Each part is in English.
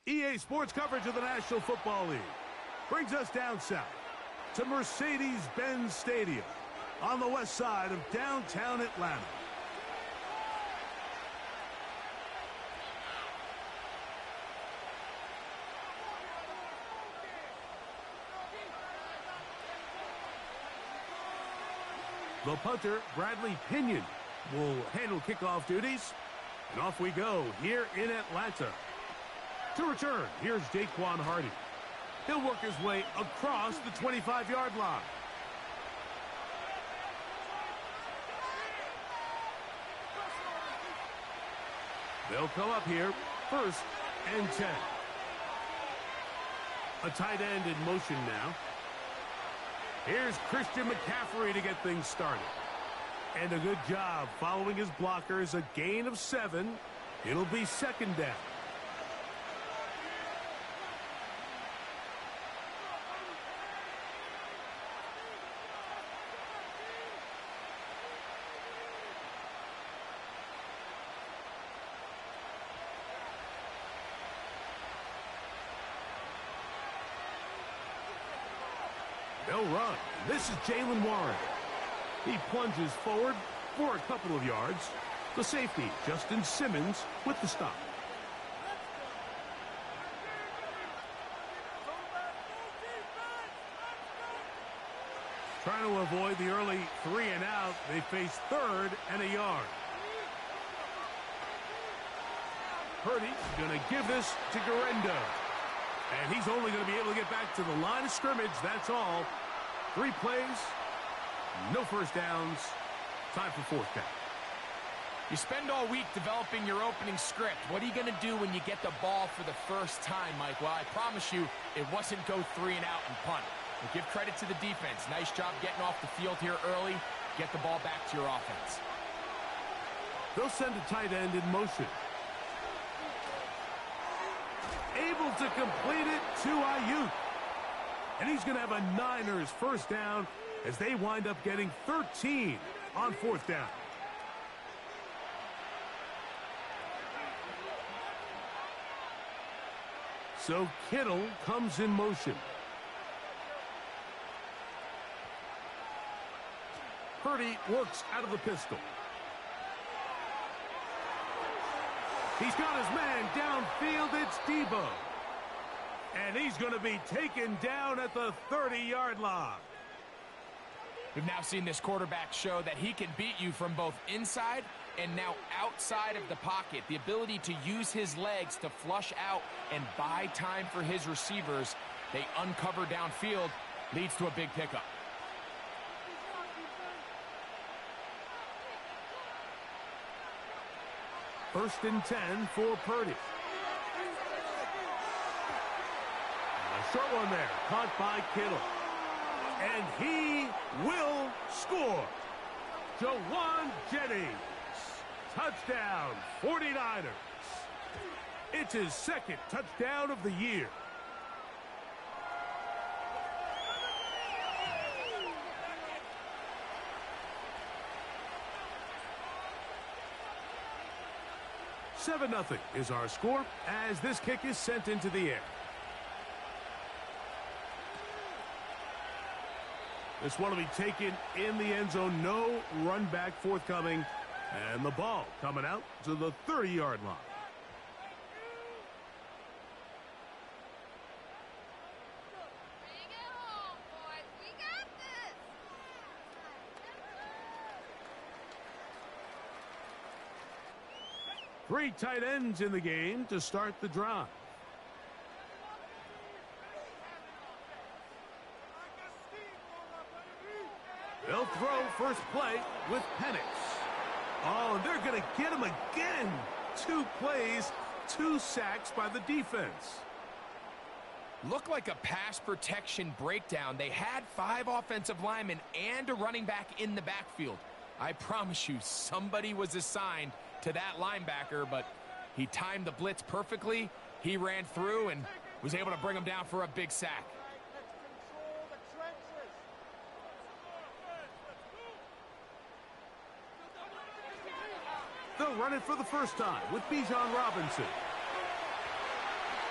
EA Sports coverage of the National Football League brings us down south to Mercedes-Benz Stadium on the west side of downtown Atlanta. The punter, Bradley Pinion, will handle kickoff duties. And off we go here in Atlanta. To return, here's Daquan Hardy. He'll work his way across the 25-yard line. They'll come up here, 1st and 10. A tight end in motion now. Here's Christian McCaffrey to get things started. And a good job following his blockers, a gain of 7. It'll be 2nd down. They'll run. This is Jaylen Warren. He plunges forward for a couple of yards. The safety, Justin Simmons, with the stop. Trying to avoid the early 3 and out. They face 3rd and a yard. Purdy's going to give this to Garendo. And he's only going to be able to get back to the line of scrimmage. That's all. 3 plays, no first downs. Time for 4th down. You spend all week developing your opening script. What are you going to do when you get the ball for the first time, Mike? Well, I promise you, it wasn't go 3 and out and punt. But give credit to the defense. Nice job getting off the field here early. Get the ball back to your offense. They'll send a tight end in motion. Able to complete it to Ayuk. And he's going to have a Niners first down as they wind up getting 13 on 4th down. So Kittle comes in motion. Purdy works out of the pistol. He's got his man downfield. It's Debo. And he's going to be taken down at the 30-yard line. We've now seen this quarterback show that he can beat you from both inside and now outside of the pocket. The ability to use his legs to flush out and buy time for his receivers. They uncover downfield, leads to a big pickup. First and 10 for Purdy. A short one there, caught by Kittle. And he will score. Jawan Jennings. Touchdown, 49ers. It's his 2nd touchdown of the year. Seven 0 is our score as this kick is sent into the air. This one will be taken in the end zone. No run back forthcoming. And the ball coming out to the 30-yard line. Bring it home, boys. We got this. Three tight ends in the game to start the drive. They'll throw first play with Penix. Oh, and they're going to get him again. 2 plays, 2 sacks by the defense. Looked like a pass protection breakdown. They had 5 offensive linemen and a running back in the backfield. I promise you, somebody was assigned to that linebacker, but he timed the blitz perfectly. He ran through and was able to bring him down for a big sack. They'll run it for the first time with Bijan Robinson.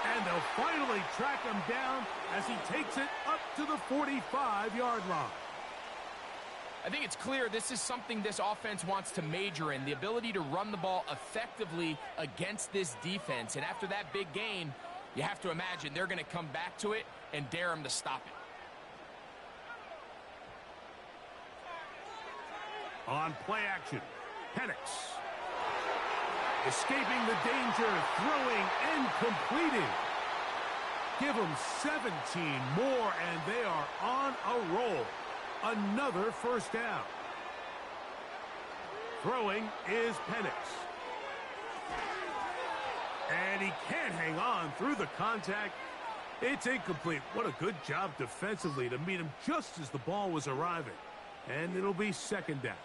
And they'll finally track him down as he takes it up to the 45-yard line. I think it's clear this is something this offense wants to major in, the ability to run the ball effectively against this defense. And after that big gain, you have to imagine they're going to come back to it and dare him to stop it. On play action, Penix. Escaping the danger, throwing and completing. Give them 17 more, and they are on a roll. Another first down. Throwing is Penix. And he can't hang on through the contact. It's incomplete. What a good job defensively to meet him just as the ball was arriving. And it'll be second down.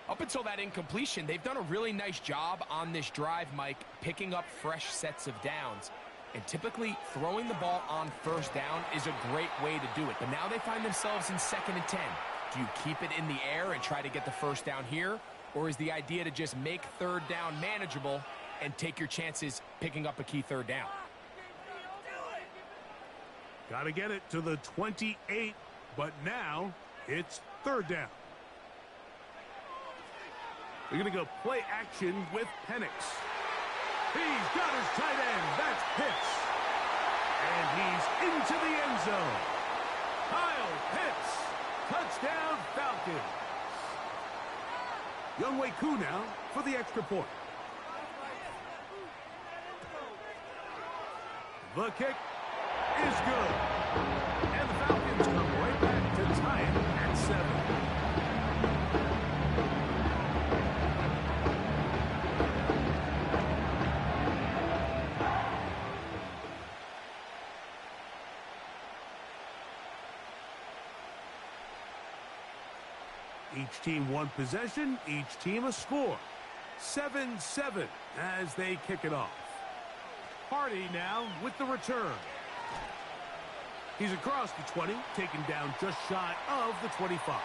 Up until that incompletion, they've done a really nice job on this drive, Mike, picking up fresh sets of downs. And typically, throwing the ball on first down is a great way to do it. But now they find themselves in 2nd and 10. Do you keep it in the air and try to get the first down here? Or is the idea to just make third down manageable and take your chances picking up a key third down? Got to get it to the 28, but now it's third down. They're going to go play action with Penix. He's got his tight end. That's Pitts. And he's into the end zone. Kyle Pitts. Touchdown Falcons. Younghoe Koo now for the extra point. The kick is good. And the Falcons come right back to tie it at 7. Each team one possession, each team a score. 7-7 as they kick it off. Hardy now with the return. He's across the 20, taken down just shy of the 25.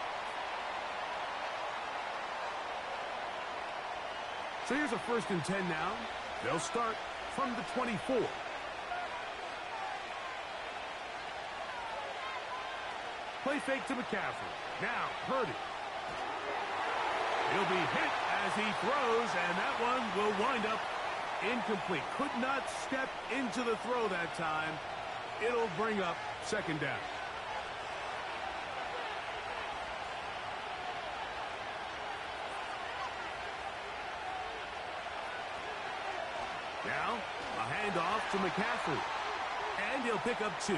So here's a 1st and 10 now. They'll start from the 24. Play fake to McCaffrey. Now Purdy. He'll be hit as he throws, and that one will wind up incomplete. Could not step into the throw that time. It'll bring up second down. Now, a handoff to McCaffrey. And he'll pick up 2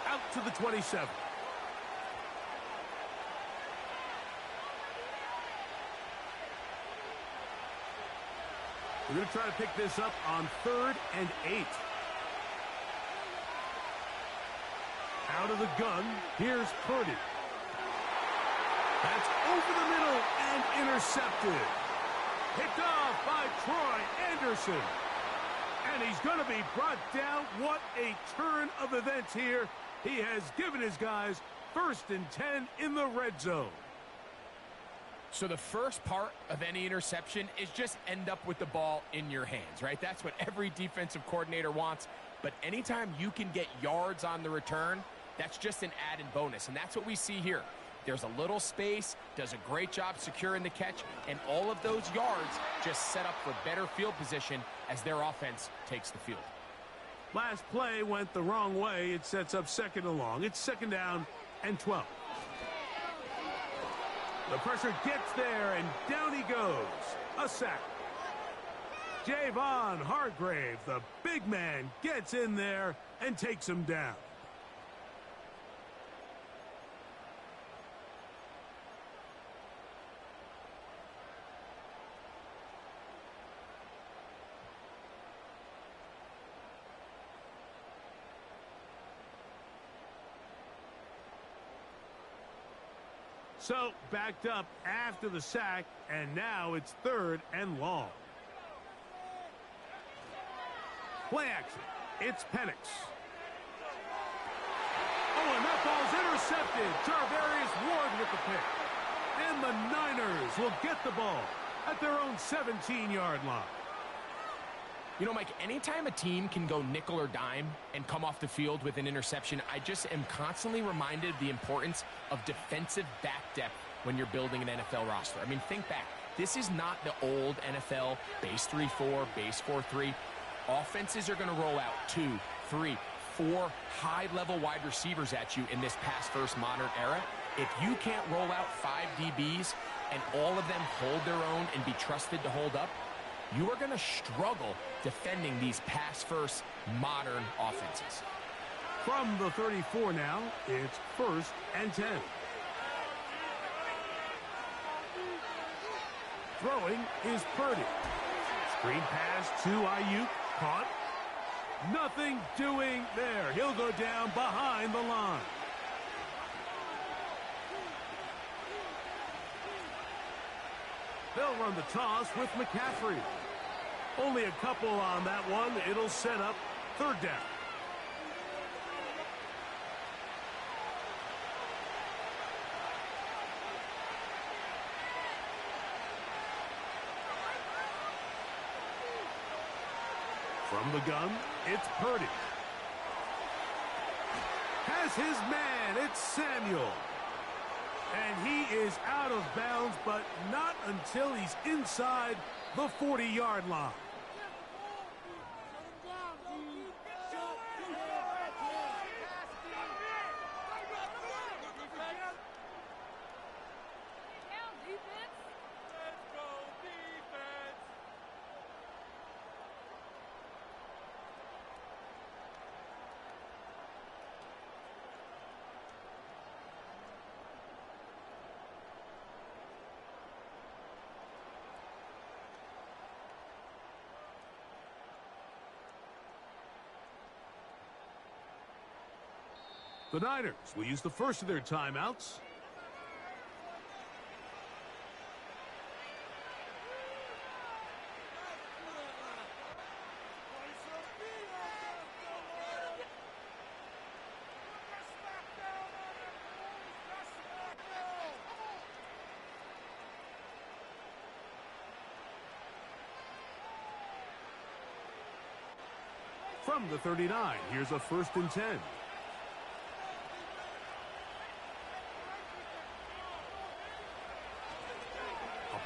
out to the 27. We're going to try to pick this up on 3rd and 8. Out of the gun, here's Purdy. That's over the middle and intercepted. Picked off by Troy Anderson. And he's going to be brought down. What a turn of events here. He has given his guys 1st and 10 in the red zone. So the first part of any interception is just end up with the ball in your hands, right? That's what every defensive coordinator wants. But anytime you can get yards on the return, that's just an added bonus. And that's what we see here. There's a little space, does a great job securing the catch, and all of those yards just set up for better field position as their offense takes the field. Last play went the wrong way. It sets up 2nd and long. It's 2nd down and 12. The pressure gets there, and down he goes. A sack. Javon Hargrave, the big man, gets in there and takes him down. So, backed up after the sack, and now it's 3rd and long. Play action. It's Penix. Oh, and that ball's intercepted. Charvarius Ward with the pick. And the Niners will get the ball at their own 17-yard line. You know, Mike, anytime a team can go nickel or dime and come off the field with an interception, I just am constantly reminded of the importance of defensive back depth when you're building an NFL roster. I mean, think back. This is not the old NFL base 3-4, base 4-3. Offenses are going to roll out 2, 3, 4 high-level wide receivers at you in this pass-first modern era. If you can't roll out 5 DBs and all of them hold their own and be trusted to hold up, you are going to struggle defending these pass-first modern offenses. From the 34 now, it's 1st and 10. Throwing is Purdy. Screen pass to Ayuk. Caught. Nothing doing there. He'll go down behind the line. They'll run the toss with McCaffrey. Only a couple on that one. It'll set up 3rd down. From the gun, it's Purdy. Has his man, it's Samuel. And he is out of bounds, but not until he's inside the 40-yard line. The Niners will use the first of their timeouts. From the 39, here's a 1st and 10.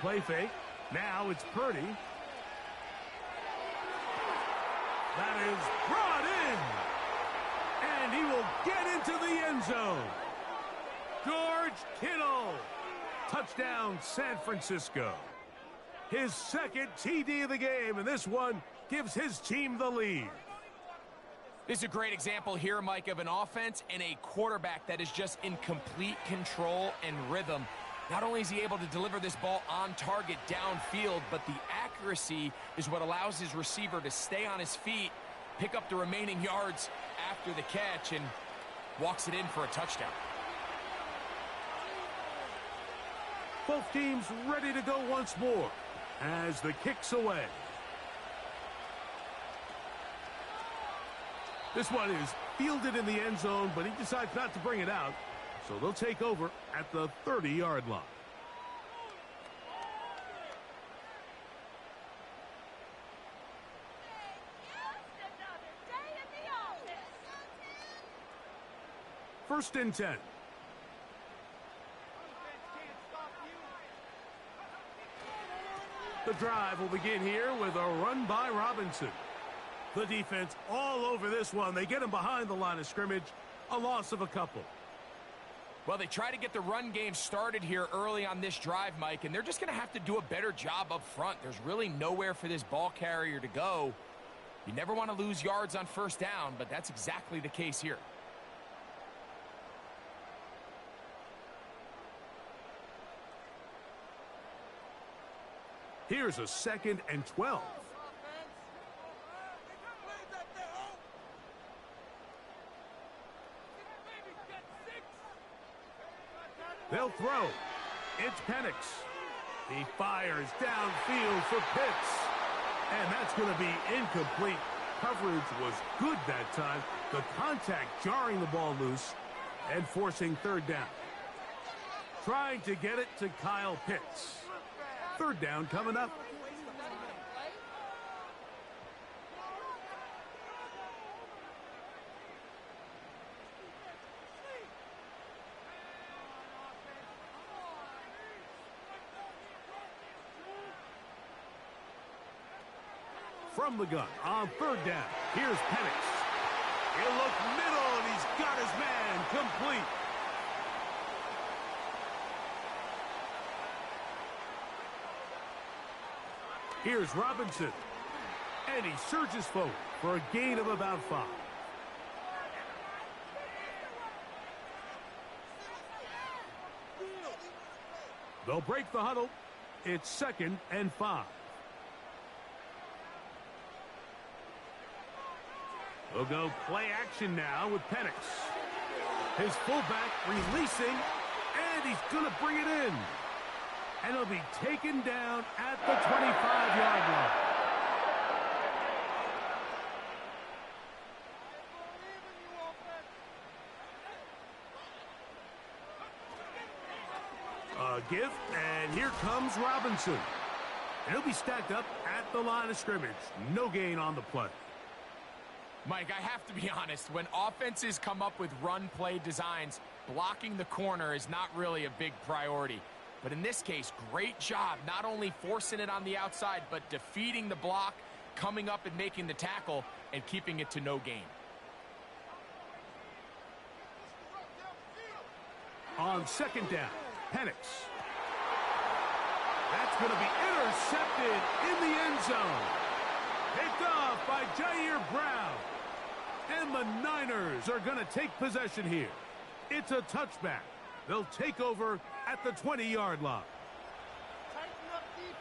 Play fake. Now it's Purdy. That is brought in. And he will get into the end zone. George Kittle. Touchdown, San Francisco. His 2nd TD of the game, and this one gives his team the lead. This is a great example here, Mike, of an offense and a quarterback that is just in complete control and rhythm. Not only is he able to deliver this ball on target downfield, but the accuracy is what allows his receiver to stay on his feet, pick up the remaining yards after the catch, and walks it in for a touchdown. Both teams ready to go once more as the kick's away. This one is fielded in the end zone, but he decides not to bring it out. So they'll take over at the 30-yard line. First and 10. The drive will begin here with a run by Robinson. The defense all over this one. They get him behind the line of scrimmage. A loss of a couple. Well, they try to get the run game started here early on this drive, Mike, and they're just going to have to do a better job up front. There's really nowhere for this ball carrier to go. You never want to lose yards on 1st down, but that's exactly the case here. Here's a 2nd and 12. They'll throw. It's Penix. He fires downfield for Pitts. And that's going to be incomplete. Coverage was good that time. The contact jarring the ball loose and forcing 3rd down. Trying to get it to Kyle Pitts. 3rd down coming up. from the gun on third down. Here's Penix. He'll look middle, and he's got his man complete. Here's Robinson. And he surges forward for a gain of about 5. They'll break the huddle. It's 2nd and 5. We'll go play action now with Penix. His fullback releasing, and he's going to bring it in. And he'll be taken down at the 25-yard line. A give, and here comes Robinson. And he'll be stacked up at the line of scrimmage. No gain on the play. Mike, I have to be honest. When offenses come up with run-play designs, blocking the corner is not really a big priority. But in this case, great job not only forcing it on the outside, but defeating the block, coming up and making the tackle, and keeping it to no gain. On 2nd down, Penix. That's going to be intercepted in the end zone. Picked off by Jair Brown. And the Niners are going to take possession here. It's a touchback. They'll take over at the 20-yard line. Tighten up defense.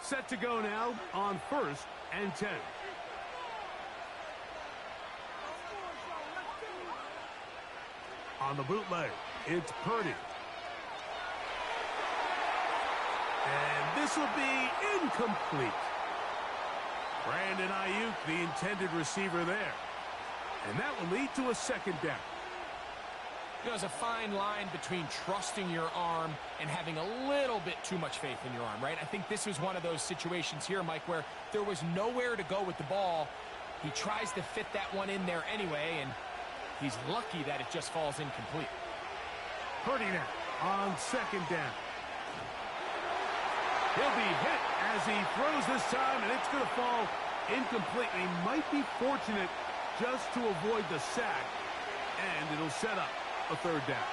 Set to go now on 1st and 10. On the bootleg, it's Purdy. And this will be incomplete. Brandon Ayuk, the intended receiver there. And that will lead to a 2nd down. There's a fine line between trusting your arm and having a little bit too much faith in your arm, right? I think this was one of those situations here, Mike, where there was nowhere to go with the ball. He tries to fit that one in there anyway, and he's lucky that it just falls incomplete. Purdy now on 2nd down. He'll be hit as he throws this time, and it's going to fall incomplete. He might be fortunate just to avoid the sack, and it'll set up a 3rd down.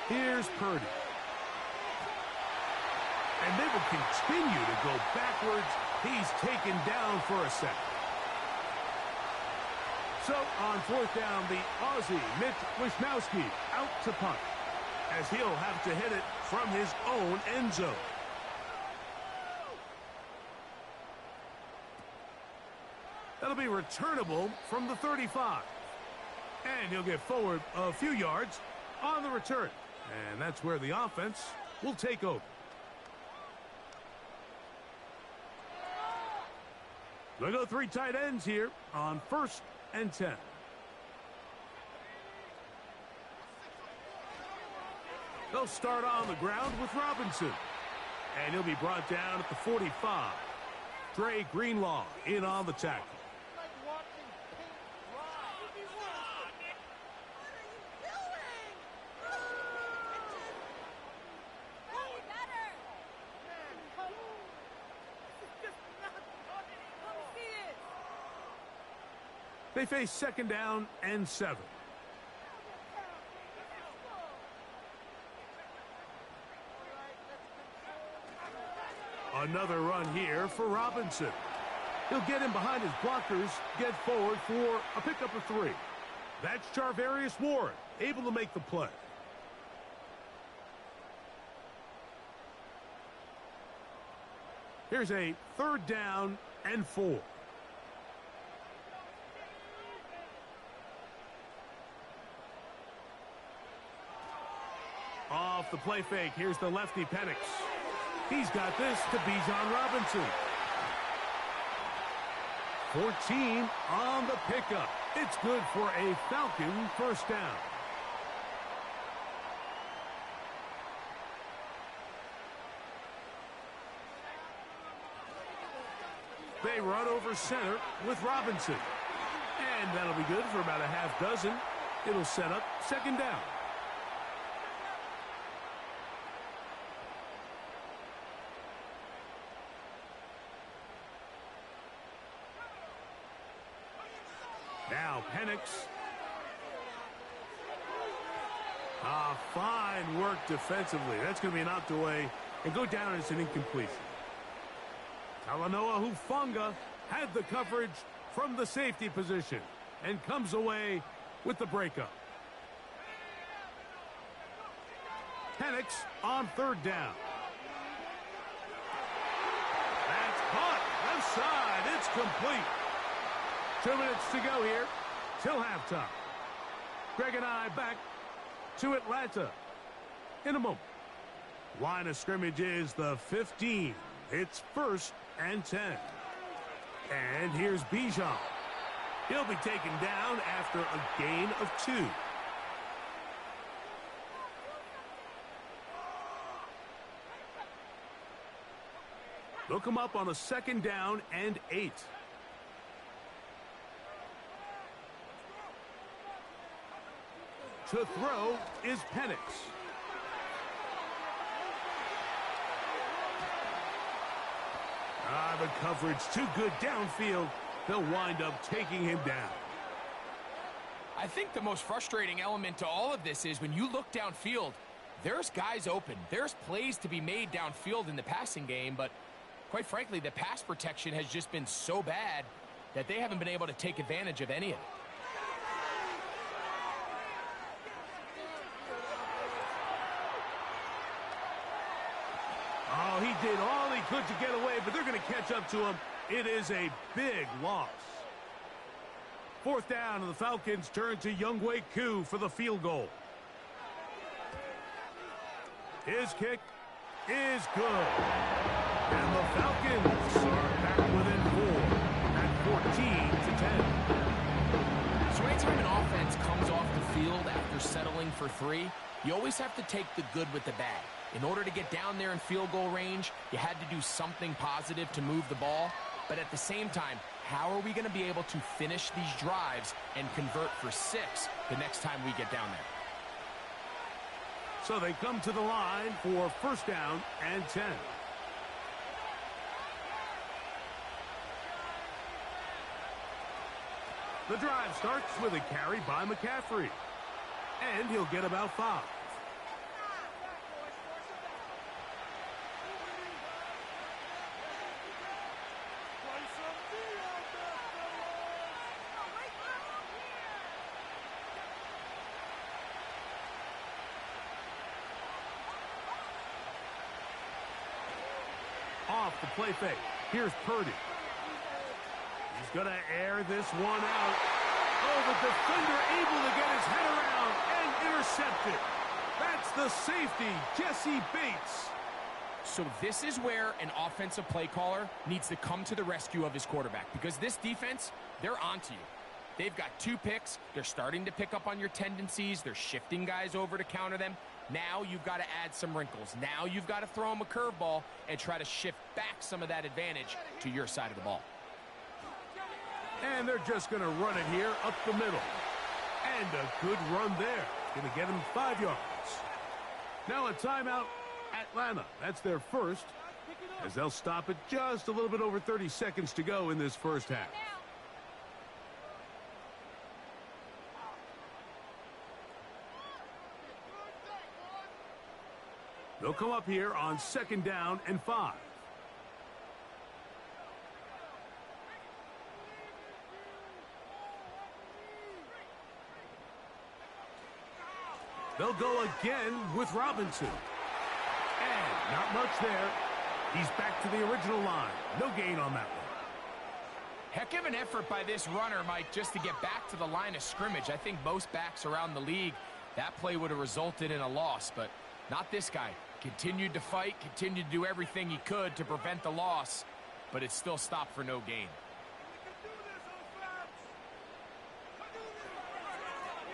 Here's Purdy. And they will continue to go backwards. He's taken down for a sack. So on 4th down, the Aussie, Mitch Wisnowski, out to punt, as he'll have to hit it from his own end zone. That'll be returnable from the 35. And he'll get forward a few yards on the return. And that's where the offense will take over. They'll go 3 tight ends here on 1st and 10. They'll start on the ground with Robinson. And he'll be brought down at the 45. Dre Greenlaw in on the tackle. They face 2nd down and 7. Another run here for Robinson. He'll get in behind his blockers, get forward for a pickup of 3. That's Charvarius Ward, able to make the play. Here's a 3rd down and 4. Off the play fake, here's the lefty Penix. He's got this to Bijan Robinson. 14 on the pickup. It's good for a Falcon 1st down. They run over center with Robinson. And that'll be good for about a half dozen. It'll set up second down. Now Penix. Fine work defensively. That's going to be knocked away and go down as an incompletion. Talanoa Hufanga had the coverage from the safety position and comes away with the breakup. Penix on third down. That's caught. Left side. It's complete. 2 minutes to go here till halftime. Greg and I back to Atlanta in a moment. Line of scrimmage is the 15. It's 1st and 10. And here's Bijan. He'll be taken down after a gain of 2. They'll come up on a 2nd down and 8. To throw is Penix. The coverage too good downfield. They'll wind up taking him down. I think the most frustrating element to all of this is when you look downfield, there's guys open. There's plays to be made downfield in the passing game, but quite frankly, the pass protection has just been so bad that they haven't been able to take advantage of any of it. Oh, he did all he could to get away, but they're going to catch up to him. It is a big loss. 4th down, and the Falcons turn to Younghoe Koo for the field goal. His kick is good. And the Falcons are back within 4 at 14-10. So anytime an offense comes off the field after settling for 3, you always have to take the good with the bad. In order to get down there in field goal range, you had to do something positive to move the ball. But at the same time, how are we going to be able to finish these drives and convert for 6 the next time we get down there? So they come to the line for 1st down and 10. The drive starts with a carry by McCaffrey. And he'll get about 5. Off the play fake. Here's Purdy. He's going to air this one out. Oh, the defender able to get his head around and intercept it. That's the safety, Jesse Bates. So this is where an offensive play caller needs to come to the rescue of his quarterback, because this defense, they're onto you. They've got 2 picks. They're starting to pick up on your tendencies. They're shifting guys over to counter them. Now you've got to add some wrinkles. Now you've got to throw them a curveball and try to shift back some of that advantage to your side of the ball. And they're just going to run it here up the middle. And a good run there. Going to get him 5 yards. Now a timeout, Atlanta. That's their first, as they'll stop it just a little bit over 30 seconds to go in this first half. They'll come up here on 2nd down and 5. They'll go again with Robinson. And not much there. He's back to the original line. No gain on that one. Heck of an effort by this runner, Mike, just to get back to the line of scrimmage. I think most backs around the league, that play would have resulted in a loss, but not this guy. Continued to fight, continued to do everything he could to prevent the loss, but it still stopped for no gain.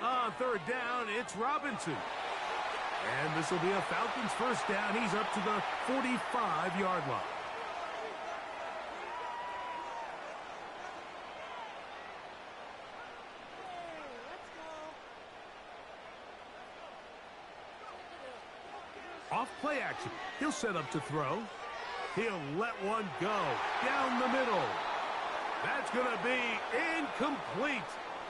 On 3rd down, it's Robinson. And this will be a Falcons 1st down. He's up to the 45-yard line. play action. He'll set up to throw. He'll let one go down the middle. That's going to be incomplete.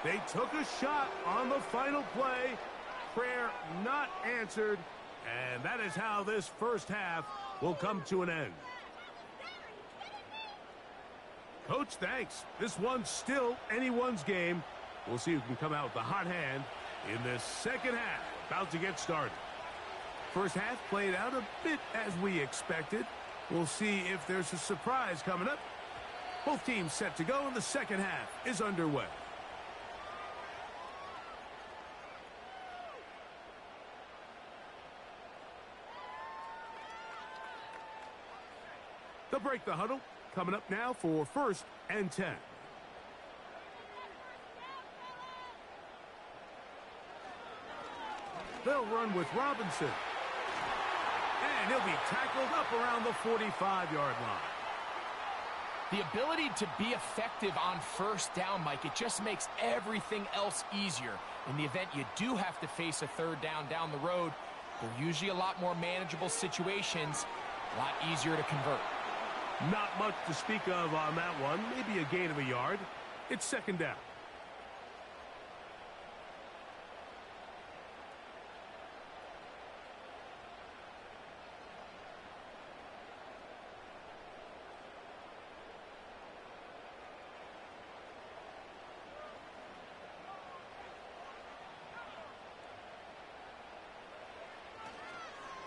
They took a shot on the final play. Prayer not answered. And that is how this first half will come to an end. Coach, thanks. This one's still anyone's game. We'll see who can come out with the hot hand in this second half. About to get started. First half played out a bit as we expected. We'll see if there's a surprise coming up. Both teams set to go, and the second half is underway. They'll break the huddle. Coming up now for 1st and 10. They'll run with Robinson. And he'll be tackled up around the 45-yard line. The ability to be effective on first down, Mike, it just makes everything else easier. In the event you do have to face a third down the road, they're usually a lot more manageable situations, a lot easier to convert. Not much to speak of on that one. Maybe a gain of a yard. It's second down.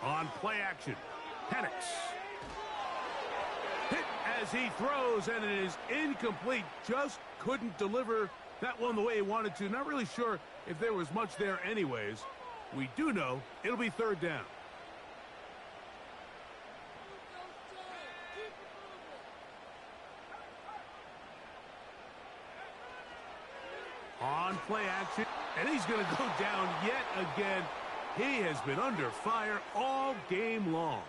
On play action, Penix. Hit as he throws, and it is incomplete. Just couldn't deliver that one the way he wanted to. Not really sure if there was much there anyways. We do know it'll be third down. On play action, and he's going to go down yet again. He has been under fire all game long.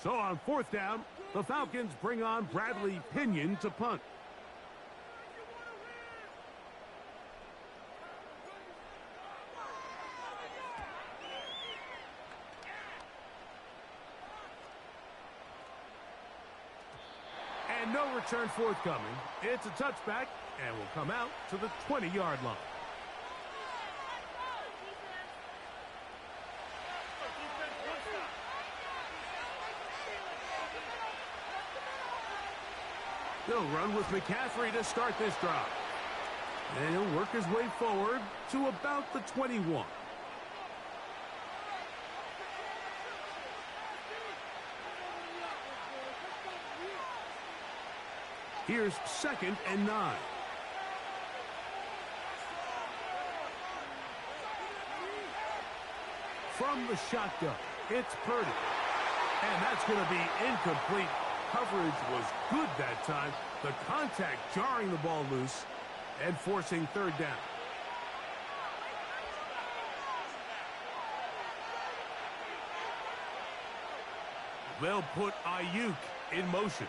So on 4th down, the Falcons bring on Bradley Pinion to punt. And no return forthcoming. It's a touchback and will come out to the 20-yard line. They'll run with McCaffrey to start this drive. And he'll work his way forward to about the 21. Here's 2nd and 9. From the shotgun, it's Purdy. And that's going to be incomplete. Coverage was good that time. The contact jarring the ball loose and forcing third down. They'll put Ayuk in motion.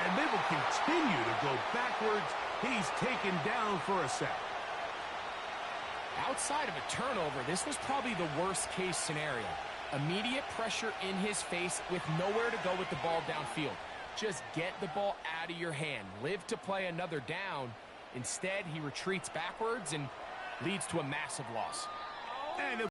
And they will continue to go backwards. He's taken down for a sack. Outside of a turnover, this was probably the worst-case scenario. Immediate pressure in his face with nowhere to go with the ball downfield. Just get the ball out of your hand. Live to play another down. Instead, he retreats backwards and leads to a massive loss. And